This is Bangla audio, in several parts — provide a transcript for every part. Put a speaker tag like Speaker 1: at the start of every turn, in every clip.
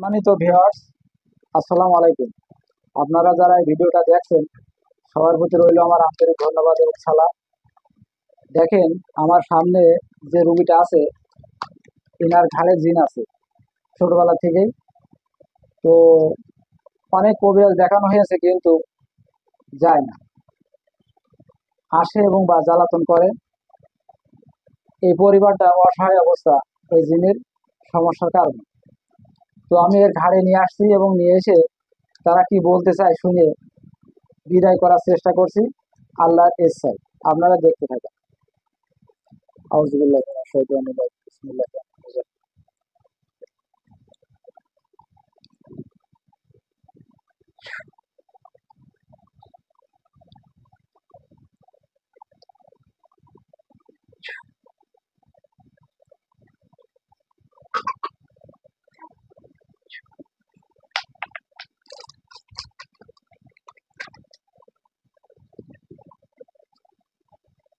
Speaker 1: সম্মানিত ভিউয়ার্স, আসসালামু আলাইকুম। আপনারা যারা এই ভিডিওটা দেখছেন সবার প্রতি রইল আমার আন্তরিক ধন্যবাদ এবং সালাম। দেখেন, আমার সামনে যে রুগীটা আছে এনার ঘাড়ে জিন আছে ছোটবেলা থেকেই। তো অনেক কবিরাজ দেখানো হয়েছে কিন্তু যায় না, আসে এবং বা জ্বালাতন করে। এই পরিবারটা অসহায় অবস্থা এই জিনের সমস্যার কারণে। তো আমি এর ঘাড়ে নিয়ে আসছি এবং নিয়ে এসে তারা কি বলতে চায় শুনে বিদায় করার চেষ্টা করছি আল্লাহর ইচ্ছায়। আপনারা দেখতে থাকেন। আউযুবিল্লাহি মিনাশ শাইতানির রাজিম। বিসমিল্লাহির রহমানির রহিম।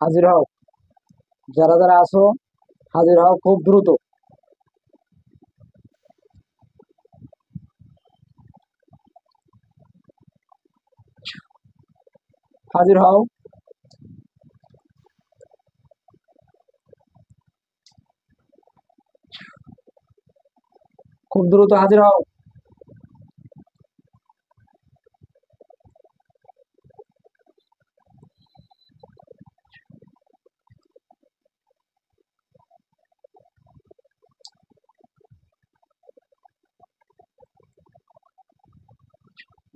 Speaker 1: হাজির হও, যারা যারা আসো হাজির হও খুব দ্রুত। হাজির হও, খুব দ্রুত হাজির হও।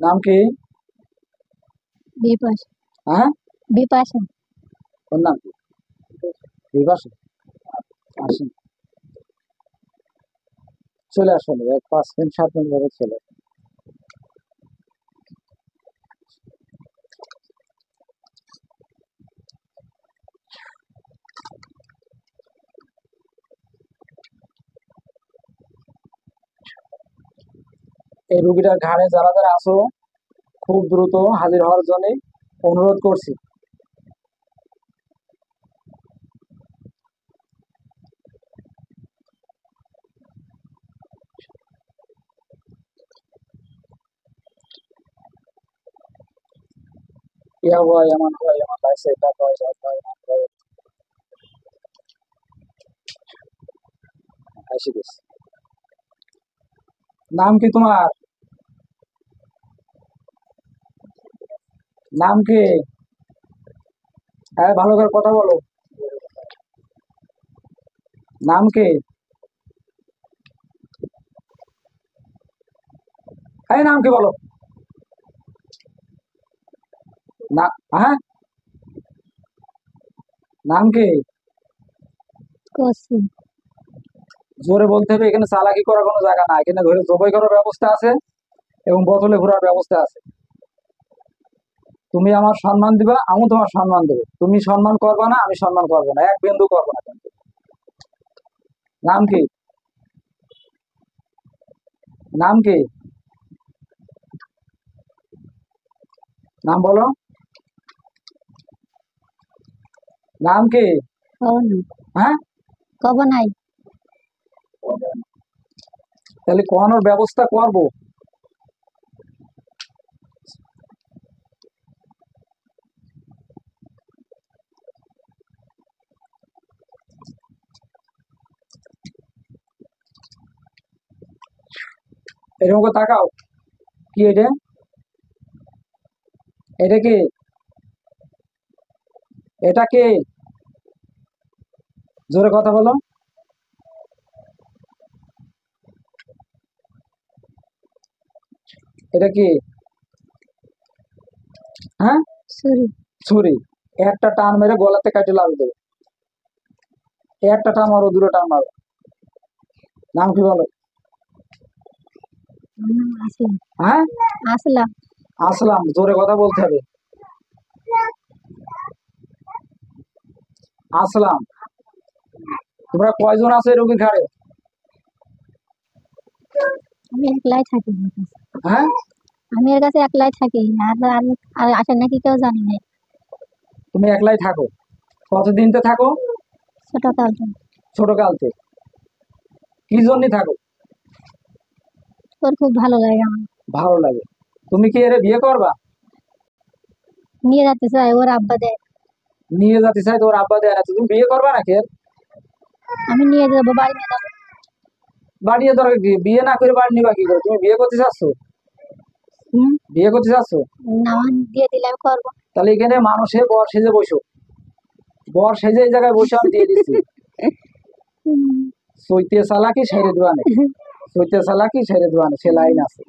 Speaker 1: নাম কি?
Speaker 2: বিপাশা।
Speaker 1: হ্যাঁ,
Speaker 2: বিপাশা।
Speaker 1: ওর নাম কি? বিভাস। আসেন, চলে আসুন, 5 মিনিট 7 মিনিট ধরে চলে আসুন। এই রুগীটার ঘাড়ে যারা যারা আসো খুব দ্রুত হাজির হওয়ার জন্য অনুরোধ করছি। ইয়া হয় এমন হয় এমন লাগছে, এটা হয় এটা হয় এমন হয়। এসে গেছে। নাম কি তোমার? নাম কি? হ্যাঁ, ভালো করে কথা বলো। নাম কি? হ্যাঁ, নাম কি বলো? না, হ্যাঁ, নাম কি?
Speaker 2: কসুম।
Speaker 1: জোরে বলতে হবে, এখানে চালাকি করার কোনো জায়গা না। এখানে ধরে জবাই করার ব্যবস্থা আছে এবং বোতলে ঘোরার ব্যবস্থা আছে। তুমি আমার সম্মান দিবা, আমি তোমার সম্মান দেবো। তুমি সম্মান করবা না, আমি সম্মান করবো না, এক বিন্দু করবো না কিন্তু। নাম কি? নাম কি? নাম বলো। নাম কি?
Speaker 2: কবন।
Speaker 1: হ্যাঁ,
Speaker 2: কব নাই।
Speaker 1: তাহলে কোয়ানোর ব্যবস্থা করবো। এরকম করে তাকাও। কি এটা? এটা কি? এটা কি? জোরে কথা বলো। এটা কি? হ্যাঁ,
Speaker 2: শুরু।
Speaker 1: ছুরি। একটা টান মেরে গলাতে কাটে লাল দেবে। একটা টান মারো, দুটো টান মারো। নাম কি বলো?
Speaker 2: আসলাম।
Speaker 1: হ্যাঁ,
Speaker 2: আসলাম।
Speaker 1: আসলাম। জোরে কথা বলতে হবে। আসলাম। তোমরা কয়জন আছে এই রোগীর ঘাড়ে?
Speaker 2: আমি একলাই থাকি ওর কাছে।
Speaker 1: হ্যাঁ,
Speaker 2: আমি এর কাছে একলাই থাকি। আর আসেন নাকি কেউ জানি না।
Speaker 1: তুমি একলাই থাকো? কতদিন তে থাকো?
Speaker 2: ছোটকাল থেকে।
Speaker 1: ছোট কালতে। কি জন্য থাকো?
Speaker 2: তোর খুব ভালো লাগে আমার।
Speaker 1: ভালো লাগে। তুমি কি এর বিয়ে করবা?
Speaker 2: নিয়ে যেতে চাই, ওর আব্বা দেয়।
Speaker 1: নিয়ে যেতে চাই, তোর আব্বা দেয় না, তুমি বিয়ে করবা নাকি এর?
Speaker 2: আমি নিয়ে যাবো, বাড়ি নিয়ে যাবো।
Speaker 1: বাড়ি নিয়ে দরকার কি? বিয়ে না করে বাড়ি নিবা কি করে? তুমি বিয়ে করতে চাচ্ছ?
Speaker 2: হুম।
Speaker 1: বিয়ে করতে চাচ্ছ?
Speaker 2: না, দিয়ে দিলে আমি করবো।
Speaker 1: তাহলে এখানে মানুষে বর সেজে বসো, বর সেজে এই জায়গায় বসে আমি দিয়ে দিচ্ছি। সইতে চালাকি সেরে দোয়ানে, সইতে চালাকি সেরে দোয়ানে, সে লাইন আছে।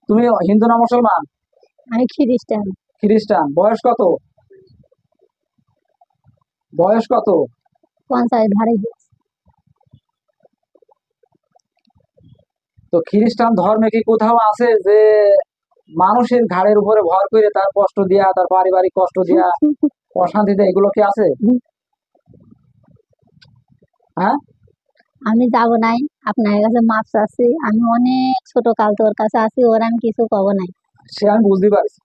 Speaker 1: তুমি হিন্দু না মুসলমান?
Speaker 2: আমি খ্রিস্টান।
Speaker 1: খ্রিস্টান। বয়স কত? বয়স কত?
Speaker 2: 50 ধারে গেছে।
Speaker 1: তো খ্রিস্টান ধর্মে কি কোথাও আছে যে মানুষের ঘাড়ের উপরে ভর করে তার কষ্ট দিয়া, তার পারিবারিক কষ্ট দিয়া, অশান্তি দেয়, এগুলো কি আছে? হ্যাঁ,
Speaker 2: আমি যাবো নাই, আপনার কাছে মাপ চাচ্ছি। আমি অনেক ছোট কাল তোর কাছে আছি, ওর আমি কিছু কব নাই।
Speaker 1: সে আমি বুঝতে পারছি।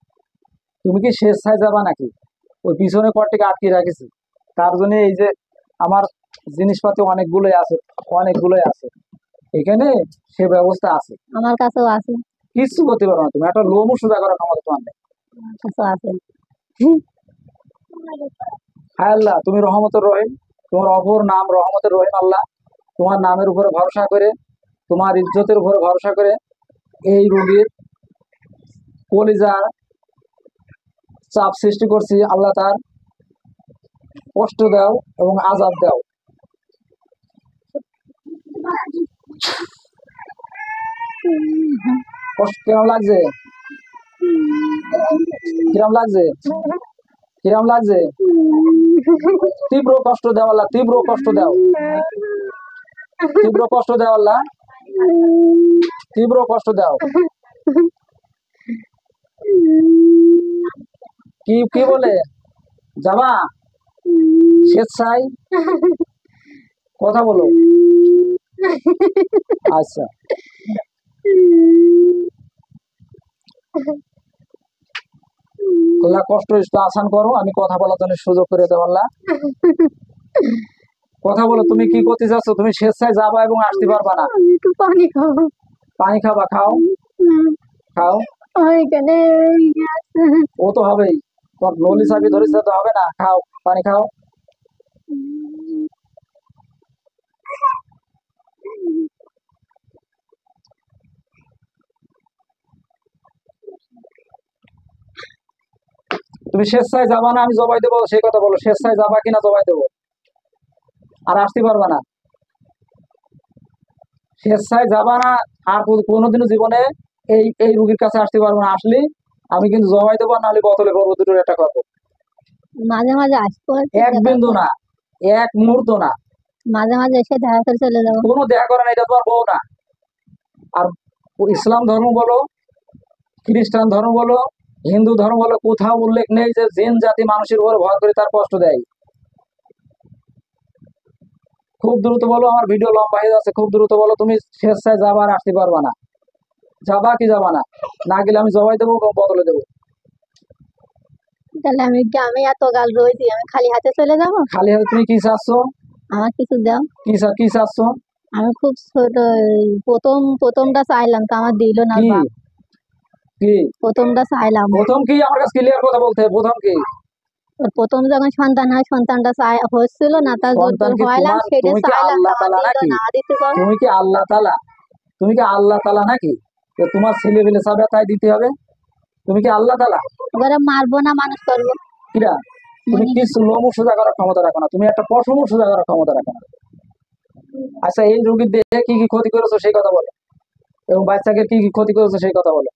Speaker 1: তুমি কি স্বেচ্ছায় যাবা নাকি? ওই পিছনে কর্টিকে আটকে রাখেছি, তার জন্য এই যে আমার জিনিসপাতি অনেকগুলোই আছে, অনেকগুলোই আছে এখানে, সে ব্যবস্থা আছে।
Speaker 2: আমার কাছেও আছে।
Speaker 1: কিছু করতে পারো না তুমি, একটা লোমও সোজা করার ক্ষমতা তোমার নেই।
Speaker 2: আমার কাছেও আছে।
Speaker 1: হায় আল্লাহ, তুমি রহমতের রহিম, তোমার অপর নাম রহমতের রহিম। আল্লাহ, তোমার নামের উপরে ভরসা করে, তোমার ইজ্জতের উপরে ভরসা করে এই রোগীর কলিজার চাপ সৃষ্টি করছি। আল্লাহ তার কষ্ট দাও এবং আযাব দাও। কষ্ট কিরম লাগছে? কিরম লাগছে? কিরম লাগছে? তীব্র কষ্ট দাও আল্লাহ, তীব্র কষ্ট দাও, তীব্র কষ্ট দাও আল্লাহ, তীব্র কষ্ট দাও। কি কি বলে যাবা স্বেচ্ছায়? কথা বলো। আচ্ছা, আল্লাহ কষ্ট একটু আসান করো, আমি কথা বলার জন্য সুযোগ করে দেবো আল্লাহ। কথা বলো, তুমি কি করতে চাচ্ছ? তুমি স্বেচ্ছায় যাবা এবং আসতে পারবা না।
Speaker 2: আমি একটু পানি খাবো।
Speaker 1: পানি খাবা? খাও, খাও।
Speaker 2: ওইখানে
Speaker 1: ও তো হবেই, তোমার নলি চাবি ধরেছে তো হবে না, খাও, পানি খাও। তুমি স্বেচ্ছায় যাবা না, আমি জবাই দেবো, সেই কথা বলো। স্বেচ্ছায় যাবা কিনা জবাই দেবো, আর আসতে পারবা না। স্বেচ্ছায় যাবা না, আর কোনোদিনও জীবনে এই এই রুগীর কাছে আসতে পারবো না। আসলে আমি কিন্তু জবাই দেবো, নাহলে বোতলে করবো, দুটোর একটা করবো।
Speaker 2: মাঝে মাঝে আসবো,
Speaker 1: এক বিন্দু না, এক মুহূর্ত না।
Speaker 2: মাঝে মাঝে এসে দেখা করে চলে যাবো।
Speaker 1: কোনো দেখা করে না, এটা তোমার বউ না। আর ইসলাম ধর্ম বলো, খ্রিস্টান ধর্ম বলো, হিন্দু ধর্ম বলো, কোথাও উল্লেখ নেই যে জিন জাতি মানুষের উপর ভর করে তার কষ্ট দেয়। খুব দ্রুত বলো, আমার ভিডিও লম্বা হয়ে যাচ্ছে, খুব দ্রুত বলো। তুমি স্বেচ্ছায় যাবা আর আসতে পারবা না, যাবা কি যাবা না? না গেলে আমি জবাই দেবো এবং বদলে দেবো।
Speaker 2: তাহলে আমি গ্রামে এত গাল রয়েছি, আমি খালি হাতে চলে যাবো?
Speaker 1: খালি হাতে তুমি কি চাচ্ছ?
Speaker 2: আমার কিছু দাও।
Speaker 1: কি চাচ্ছ?
Speaker 2: আমি খুব ছোট, প্রথমটা চাইলাম তো আমার দিল না
Speaker 1: কি
Speaker 2: বাপ।
Speaker 1: কি
Speaker 2: প্রথমটা চাইলাম।
Speaker 1: প্রথম কি? আমার কাছে ক্লিয়ার কথা বলতে হবে, প্রথম কি?
Speaker 2: ওর প্রথম যখন সন্তান হয়, সন্তানটা হচ্ছিল না, তার
Speaker 1: সন্তান কি
Speaker 2: হইলাম,
Speaker 1: তোমার?
Speaker 2: সেটা
Speaker 1: তুমি কি
Speaker 2: চাইলাম তো
Speaker 1: আল্লাহ
Speaker 2: আমার
Speaker 1: তাআলা
Speaker 2: দিল
Speaker 1: নাকি?
Speaker 2: না, দিতে পারো।
Speaker 1: তুমি কি আল্লাহ তাআলা? তুমি কি আল্লাহ তাআলা নাকি? তো তোমার ছেলে পেলে চাবে তাই দিতে হবে? তুমি কি আল্লাহ তাআলা?
Speaker 2: ওরা মারবো না, মানুষ করবো।
Speaker 1: কিরা? তুমি
Speaker 2: মনে
Speaker 1: কিছু লোমও সোজা করার ক্ষমতা রাখো না, তুমি একটা পশমও সোজা করার ক্ষমতা রাখো না। আচ্ছা, এই রোগীর দেহে কি কি ক্ষতি করেছো সেই কথা বলো, এবং বাচ্চাকে কি কি ক্ষতি করেছো সেই কথা বলো।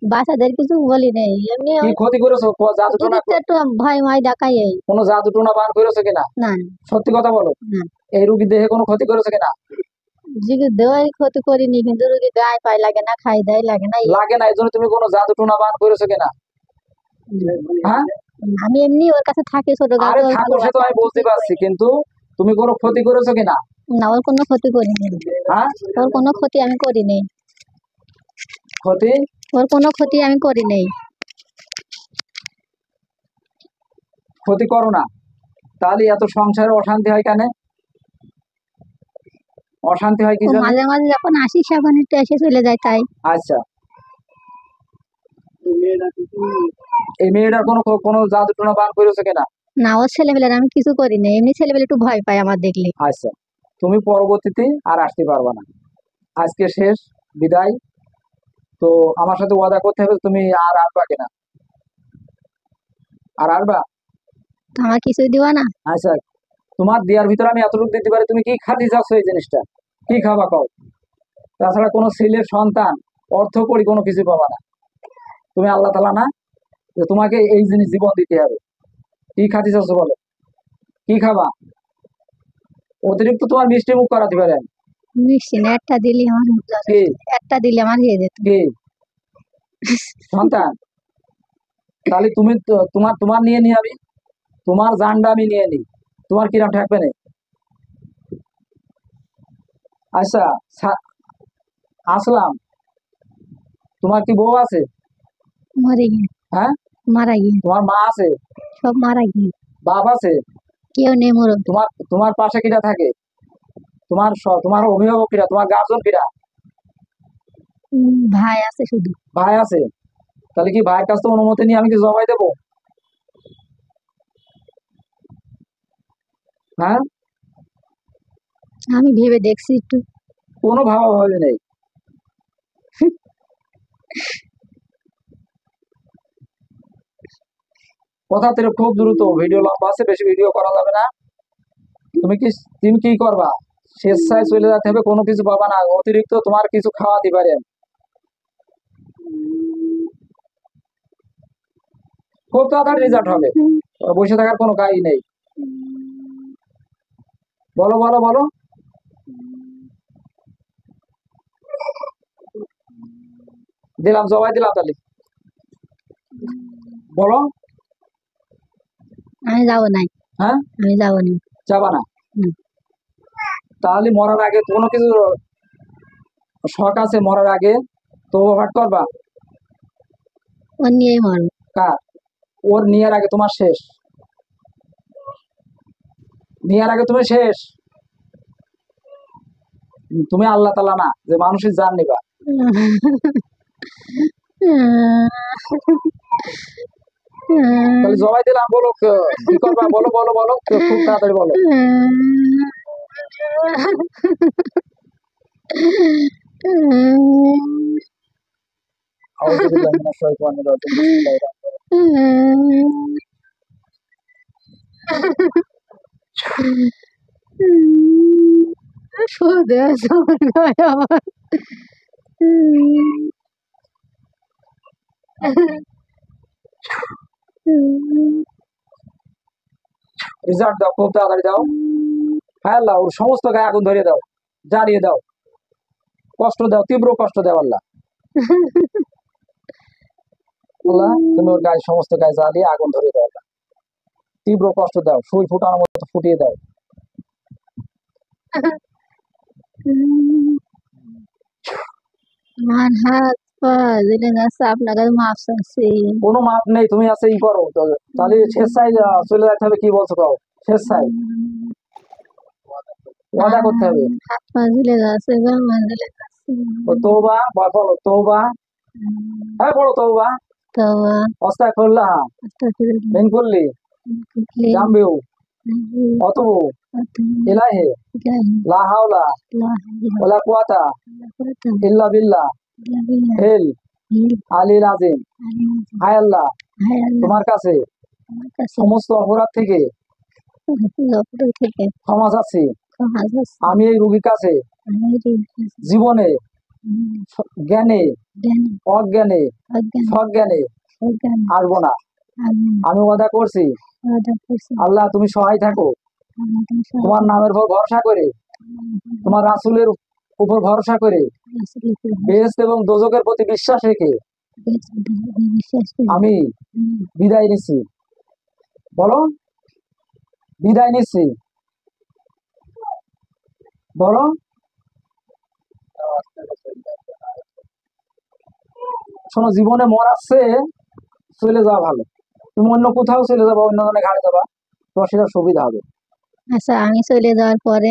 Speaker 2: বাচ্চাদের কিছু বলি নেই, এমনি
Speaker 1: কি ক্ষতি করেছো? জাদু টোনা,
Speaker 2: ওদেরকে একটু ভয় ভয় দেখাই এই।
Speaker 1: কোনো জাদু টোনা বান করেছো কিনা?
Speaker 2: না,
Speaker 1: সত্যি কথা বলো।
Speaker 2: না,
Speaker 1: এই রোগীর দেহে কোনো ক্ষতি করেছো কিনা?
Speaker 2: জিগে দেওয়াই ক্ষতি করিনি, কিন্তু রুগী গায়ে পায়ে লাগে না, খাই দেয় লাগে না, এই।
Speaker 1: লাগে না, এই জন্য তুমি কোনো জাদু টোনা বান করেছো কিনা? হ্যাঁ,
Speaker 2: আমি এমনি ওর কাছে থাকি, ছোট
Speaker 1: আরে
Speaker 2: গাছে ওর
Speaker 1: থাকো, সে তো
Speaker 2: ভালোবাসা,
Speaker 1: আমি
Speaker 2: আমি
Speaker 1: বলতে
Speaker 2: কিছুই
Speaker 1: পারছি,
Speaker 2: করিনি।
Speaker 1: কিন্তু তুমি কোনো ক্ষতি করেছো কিনা?
Speaker 2: না, ওর কোনো ক্ষতি করিনি।
Speaker 1: হ্যাঁ,
Speaker 2: ওর কোনো ক্ষতি আমি করিনি।
Speaker 1: ক্ষতি
Speaker 2: ওর কোনো ক্ষতি আমি করিনি।
Speaker 1: ক্ষতি করো না, তাহলে এত সংসারে অশান্তি হয় কেন? অশান্তি হয় কি
Speaker 2: ও
Speaker 1: জন্য?
Speaker 2: মাঝে মাঝে যখন আসি তখন একটু এসে চলে যায় তাই।
Speaker 1: আচ্ছা, এই মেয়েটার কোনো কোনো জাদু টোনা বান করেছে কিনা?
Speaker 2: না, ওর ছেলেপেলের আমি কিছু করি না, এমনি ছেলেপেলে একটু ভয় পায় আমার দেখলে।
Speaker 1: আচ্ছা, তুমি পরবর্তীতে আর আসতে পারবা না। আজকে শেষ, বিদায়। তো আমার সাথে ওয়াদা করতে হবে, তুমি আর আসবা কিনা? আর আসবা?
Speaker 2: তো আমার কিছুই দিবা না?
Speaker 1: আচ্ছা, তোমার দেওয়ার ভিতরে আমি এতটুকু দিতে পারি, তুমি কি খাতে চাচ্ছ এই জিনিসটা? কি খাবা কও? তাছাড়া কোনো ছেলের সন্তান অর্থ করি কোনো কিছু পাবা না। তুমি আল্লাহ তালা না, যে তোমাকে এই জিনিস জীবন দিতে হবে। কি খাতে চাচ্ছ বলো? কি খাবা? অতিরিক্ত তোমার মিষ্টি মুখ করাতে পারেন।
Speaker 2: মিষ্টি না, একটা দিলে আমার
Speaker 1: কি?
Speaker 2: একটা দিলে আমার হয়ে যেত।
Speaker 1: কি? সন্তান? তাহলে তুমি তোমার তোমার নিয়ে নি আমি, তোমার জানটা আমি নিয়ে নিই, তোমার কিরাম ঠেকবে না? আচ্ছা, আসলাম, তোমার কি বউ আছে?
Speaker 2: মরে গিয়ে।
Speaker 1: হ্যাঁ,
Speaker 2: মারা গিয়ে।
Speaker 1: তোমার মা আছে?
Speaker 2: সব মারা গিয়ে।
Speaker 1: বাপ আছে?
Speaker 2: কেউ নেই মরদ।
Speaker 1: তোমার তোমার পাশে কিরা থাকে? তোমার তোমার অভিভাবক কিরা, তোমার গার্জেন কিরা?
Speaker 2: ভাই আছে শুধু।
Speaker 1: ভাই আছে? তাহলে কি ভাইয়ের কাছ থেকে অনুমতি নিয়ে আমি কি জবাই দেবো? হ্যাঁ,
Speaker 2: আমি ভেবে দেখছি একটু।
Speaker 1: কোনো ভাবাভাবি নেই। কথা তো খুব দ্রুত, ভিডিও লম্বা আছে, বেশি ভিডিও করা যাবে না। তুমি কি করবা? স্বেচ্ছায় চলে যেতে হবে, কোনো কিছু পাবা না, অতিরিক্ত তোমার কিছু খাওয়াতে পারেন। খুব তাড়াতাড়ি রেজাল্ট হবে, বসে থাকার কোনো কাজ নেই। বলো বলো বলো। দিলাম, জবাই দিলাম তাহলে। বলো।
Speaker 2: আমি যাবো নাই।
Speaker 1: হ্যাঁ,
Speaker 2: আমি যাবো না।
Speaker 1: যাবা না?
Speaker 2: হুম।
Speaker 1: তাহলে মরার আগে কোনো কিছু শখ আছে মরার আগে? তো ওভার করবা?
Speaker 2: ও নিয়েই মরবো।
Speaker 1: কার? ওর নেওয়ার আগে তোমার শেষ, নেওয়ার আগে তুমি শেষ। তুমি আল্লাহ তালা না যে মানুষের জান নিবা। তাহলে জবাই দিলাম, বলো কি করবা? বলো বলো বলো, খুব তাড়াতাড়ি বলো। আউযু বিল্লাহি মিনাশ শাইতানির রাজিম, বিসমিল্লাহির রহমানির রহিম। রিজাল্ট দাও, খুব তাড়াতাড়ি দাও। হ্যাঁ আল্লাহ, ওর সমস্ত গায়ে আগুন ধরিয়ে দাও, জ্বালিয়ে দাও, কষ্ট দাও, তীব্র কষ্ট দাও আল্লাহ। আল্লাহ, তুমি ওর গায়ে সমস্ত গায়ে জ্বালিয়ে আগুন ধরিয়ে দাও আল্লাহ, তীব্র কষ্ট দাও, সুই ফুটানোর মতো ফুটিয়ে দাও।
Speaker 2: আমার হাত পা জেলে যাচ্ছে, আপনার কাছে মাপ চাচ্ছি।
Speaker 1: কোনো মাপ নেই, তুমি আছে ই করো তাহলে স্বেচ্ছায় চলে যেতে হবে। কি বলছো কও? স্বেচ্ছায় ওয়াদা করতে হবে।
Speaker 2: হাত পা জেলে যাচ্ছে, জামা জেলে যাচ্ছে।
Speaker 1: তওবা, বলো তওবা। হ্যাঁ, বলো তওবা।
Speaker 2: তো
Speaker 1: আস্তাগফিরুল্লাহ মিন কুল্লি জামবিউ অতুবু ইলাইহি লা হাওলা ওয়ালা কুওয়াতা ইল্লা বিল্লাহ হিল আলিল আযীম। হায় আল্লাহ, তোমার কাছে সমস্ত অপরাধ থেকে ক্ষমা চাচ্ছি। আমি এই রোগীর কাছে জীবনে জ্ঞানে অজ্ঞানে সজ্ঞানে আসবো না। আমি ওয়াদা করছি আল্লাহ, তুমি সহায় থাকো। তোমার নামের উপর ভরসা করে, তোমার রাসূলের উপর ভরসা করে, বেহেশত এবং দোজখের প্রতি বিশ্বাস রেখে আমি বিদায় নিচ্ছি। বলো, বিদায় নিচ্ছি। বলো। শোনো, জীবনে মরার চেয়ে চলে যাওয়া ভালো। তুমি অন্য কোথাও চলে যাবা, অন্য জনের ঘাড়ে যাবা, তোমার সেটা সুবিধা হবে।
Speaker 2: আচ্ছা, আমি চলে যাওয়ার পরে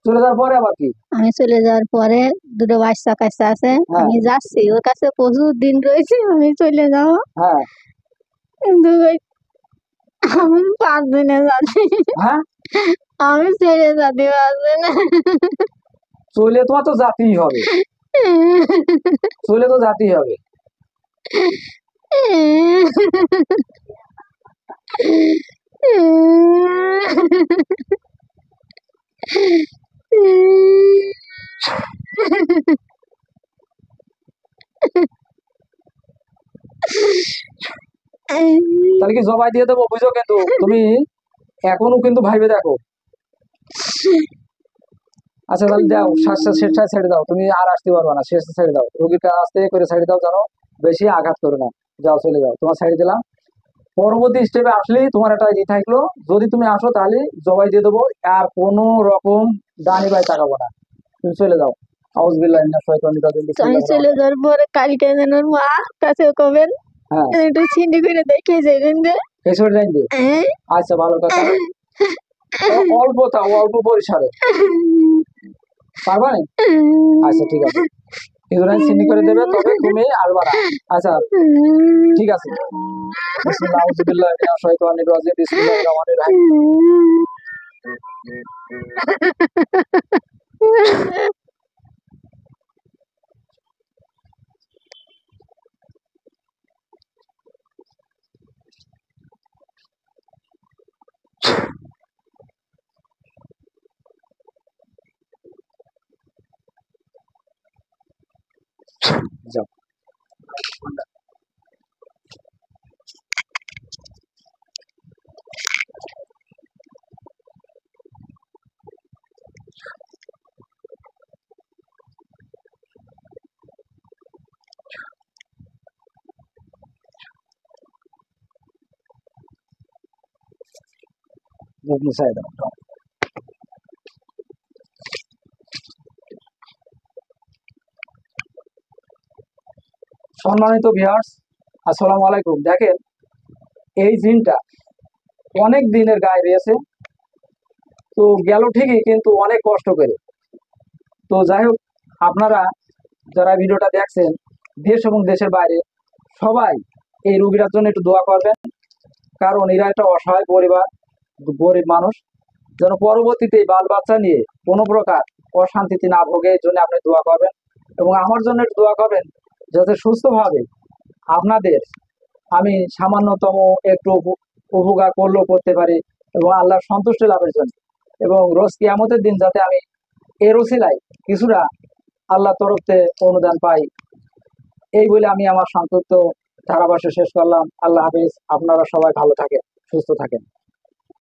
Speaker 1: চলে যাওয়ার পরে আবার কি?
Speaker 2: আমি চলে যাওয়ার পরে দুটো বাচ্চা কাচ্চা আছে,
Speaker 1: হ্যাঁ
Speaker 2: আমি যাচ্ছি ওর কাছে, প্রচুর দিন রয়েছে আমি চলে যাবো,
Speaker 1: হ্যাঁ
Speaker 2: কিন্তু আমি 5 দিনে যাচ্ছি,
Speaker 1: হ্যাঁ,
Speaker 2: আমি ছেড়ে যেতে পারছি না।
Speaker 1: চলে তোমার তো যেতেই হবে, চলে তো যেতেই হবে। তাহলে কি জবাই দিয়ে দেবো, বুঝো? কিন্তু তুমি এখনো কিন্তু ভাইবে দেখো। আচ্ছা তাহলে যাও, শ্বাসটা শেষটা ছেড়ে দাও, তুমি আর আসতে পারবে না, শেষটা ছেড়ে দাও, রোগীটা আস্তে করে ছেড়ে দাও, জানো বেশি আঘাত করো না। যাও চলে যাও, তোমার ছেড়ে দিলাম। পরবর্তী স্টেপে আসলেই তোমার একটা ই থাকলো, যদি তুমি আসো তাহলে জবাই দিয়ে দেবো, আর কোনো রকম দানি বাই তাকাবো না, তুমি চলে যাও। আউযুবিল্লাহি মিনাশ শাইতানির রাজিম,
Speaker 2: তো আমি
Speaker 1: বিসমিল্লাহির
Speaker 2: চলে
Speaker 1: রহমানির
Speaker 2: যাওয়ার পরে কালকে যেন ওর মা কাছে কবেন
Speaker 1: রহিম। হ্যাঁ,
Speaker 2: একটু চিন্তা করে দেখে যাবেন যে
Speaker 1: এসে যাই দিয়ে। আচ্ছা ভালো কথা, অল্প তাও, অল্প পরিসরে পারবা না? আচ্ছা ঠিক আছে, কিছুদিন চিনি করে দেবে, তবে তুমি আসবা না। আচ্ছা ঠিক আছে। বিসমিল্লাহ, আউযুবিল্লাহি মিনাশ শাইতানির রাজিম, বিসমিল্লাহির রহমানির রহিম। যাও। মুখ মুছাই দাও, যাও। সম্মানিত ভিউয়ার্স, আসসালামু আলাইকুম। দেখেন, এই জিনটা অনেক দিনের গায়ে রয়েছে, তো গেল ঠিকই, কিন্তু অনেক কষ্ট করে। তো যাই হোক, আপনারা যারা ভিডিওটা দেখছেন, দেশ এবং দেশের বাইরে, সবাই এই রোগীটার জন্য একটু দোয়া করবেন, কারণ এরা একটা অসহায় পরিবার, গরিব মানুষ, যেন পরবর্তীতে এই বাল বাচ্চা নিয়ে কোনো প্রকার অশান্তিতে না ভোগে, এই জন্য আপনি দোয়া করবেন। এবং আমার জন্য একটু দোয়া করবেন, যাতে সুস্থভাবে আপনাদের আমি সামান্যতম একটু উপকার করলেও করতে পারি, এবং আল্লাহর সন্তুষ্টি লাভের জন্য, এবং রোজ কিয়ামতের দিন যাতে আমি এর ওসিলায় কিছুটা আল্লাহ তরফতে অনুদান পাই। এই বলে আমি আমার সংক্ষিপ্ত ধারাভাষ্য শেষ করলাম। আল্লাহ হাফিজ, আপনারা সবাই ভালো থাকেন, সুস্থ থাকেন।